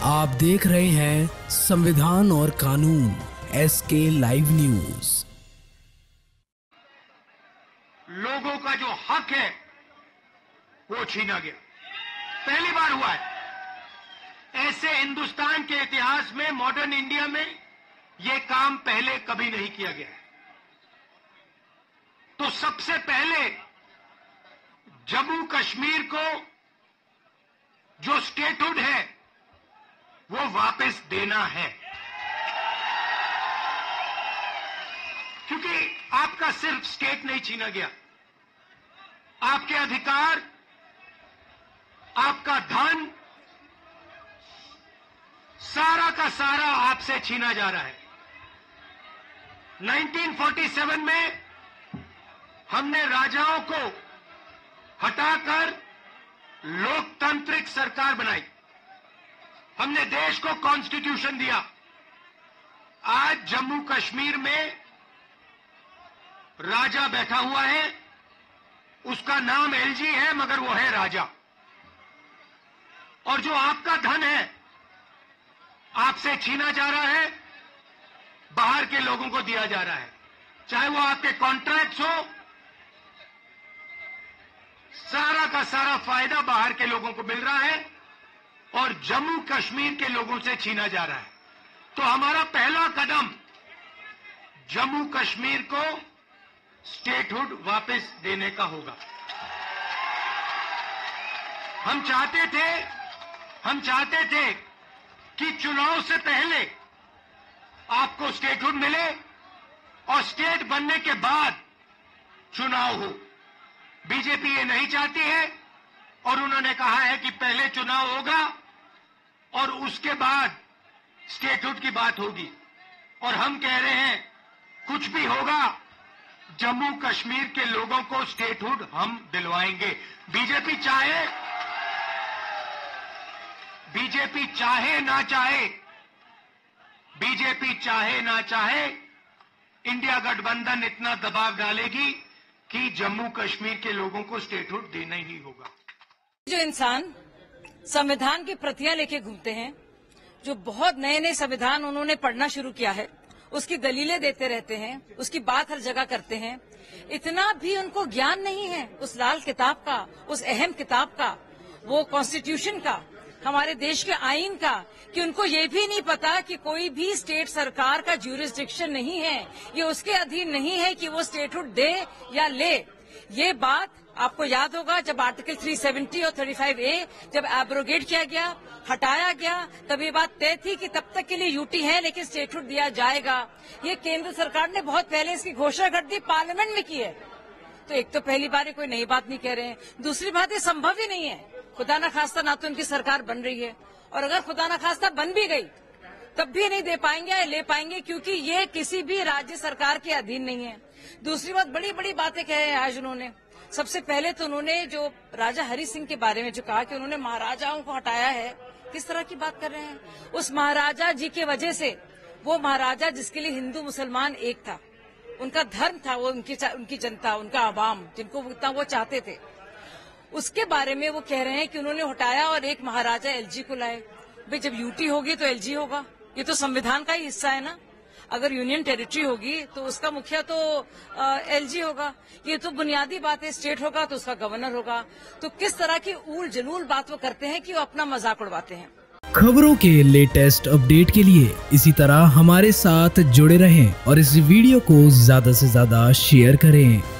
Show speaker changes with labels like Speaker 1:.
Speaker 1: आप देख रहे हैं संविधान और कानून SK लाइव न्यूज।
Speaker 2: लोगों का जो हक है वो छीना गया, पहली बार हुआ है। ऐसे हिंदुस्तान के इतिहास में, मॉडर्न इंडिया में ये काम पहले कभी नहीं किया गया है। तो सबसे पहले जम्मू कश्मीर को जो स्टेटहुड है वो वापस देना है, क्योंकि आपका सिर्फ स्टेट नहीं छीना गया, आपके अधिकार, आपका धन, सारा का सारा आपसे छीना जा रहा है। 1947 में हमने राजाओं को हटाकर लोकतांत्रिक सरकार बनाई, हमने देश को कॉन्स्टिट्यूशन दिया। आज जम्मू कश्मीर में राजा बैठा हुआ है, उसका नाम LG है मगर वो है राजा। और जो आपका धन है आपसे छीना जा रहा है, बाहर के लोगों को दिया जा रहा है, चाहे वो आपके कॉन्ट्रैक्ट्स हो, सारा का सारा फायदा बाहर के लोगों को मिल रहा है और जम्मू कश्मीर के लोगों से छीना जा रहा है। तो हमारा पहला कदम जम्मू कश्मीर को स्टेटहुड वापस देने का होगा। हम चाहते थे कि चुनाव से पहले आपको स्टेटहुड मिले और स्टेट बनने के बाद चुनाव हो। बीजेपी ये नहीं चाहती है और उन्होंने कहा है कि पहले चुनाव होगा और उसके बाद स्टेटहुड की बात होगी। और हम कह रहे हैं कुछ भी होगा, जम्मू कश्मीर के लोगों को स्टेटहुड हम दिलवाएंगे। बीजेपी चाहे ना चाहे, इंडिया गठबंधन इतना दबाव डालेगी कि जम्मू कश्मीर के लोगों को स्टेटहुड देना ही होगा।
Speaker 3: जो इंसान संविधान की प्रतियां लेके घूमते हैं, जो बहुत नए नए संविधान उन्होंने पढ़ना शुरू किया है, उसकी दलीलें देते रहते हैं, उसकी बात हर जगह करते हैं, इतना भी उनको ज्ञान नहीं है उस लाल किताब का, उस अहम किताब का, वो कॉन्स्टिट्यूशन का, हमारे देश के आईन का, कि उनको ये भी नहीं पता कि कोई भी स्टेट सरकार का ज्यूरिसडिक्शन नहीं है, ये उसके अधीन नहीं है कि वो स्टेटहुड दे या ले। ये बात आपको याद होगा जब आर्टिकल 370 और 35A जब एब्रोगेट किया गया, हटाया गया, तब ये बात तय थी कि तब तक के लिए यूटी है लेकिन स्टेटहुड दिया जाएगा। ये केंद्र सरकार ने बहुत पहले इसकी घोषणा कर दी, पार्लियामेंट में की है। तो एक तो पहली बार कोई नई बात नहीं कह रहे हैं, दूसरी बात ये संभव ही नहीं है। खुदा न खास्ता ना तो उनकी सरकार बन रही है, और अगर खुदा न खास्ता बन भी गई तब भी नहीं दे पाएंगे या ले पाएंगे, क्योंकि ये किसी भी राज्य सरकार के अधीन नहीं है। दूसरी बात, बड़ी बड़ी बातें कहे हैं आज उन्होंने। सबसे पहले तो उन्होंने जो राजा हरि सिंह के बारे में जो कहा कि उन्होंने महाराजाओं को हटाया है, किस तरह की बात कर रहे हैं? उस महाराजा जी के वजह से, वो महाराजा जिसके लिए हिंदू मुसलमान एक था, उनका धर्म था, वो उनकी जनता, उनका आवाम, जिनको इतना वो चाहते थे, उसके बारे में वो कह रहे हैं कि उन्होंने हटाया और एक महाराजा LG को लाए। भाई जब यूटी होगी तो LG होगा, ये तो संविधान का ही हिस्सा है ना। अगर यूनियन टेरिटरी होगी तो उसका मुखिया तो LG होगा, ये तो बुनियादी बात है। स्टेट होगा तो उसका गवर्नर होगा। तो किस तरह की ऊल जलूल बात वो करते हैं कि वो अपना मजाक उड़वाते हैं।
Speaker 1: खबरों के लेटेस्ट अपडेट के लिए इसी तरह हमारे साथ जुड़े रहें और इस वीडियो को ज्यादा से ज्यादा शेयर करें।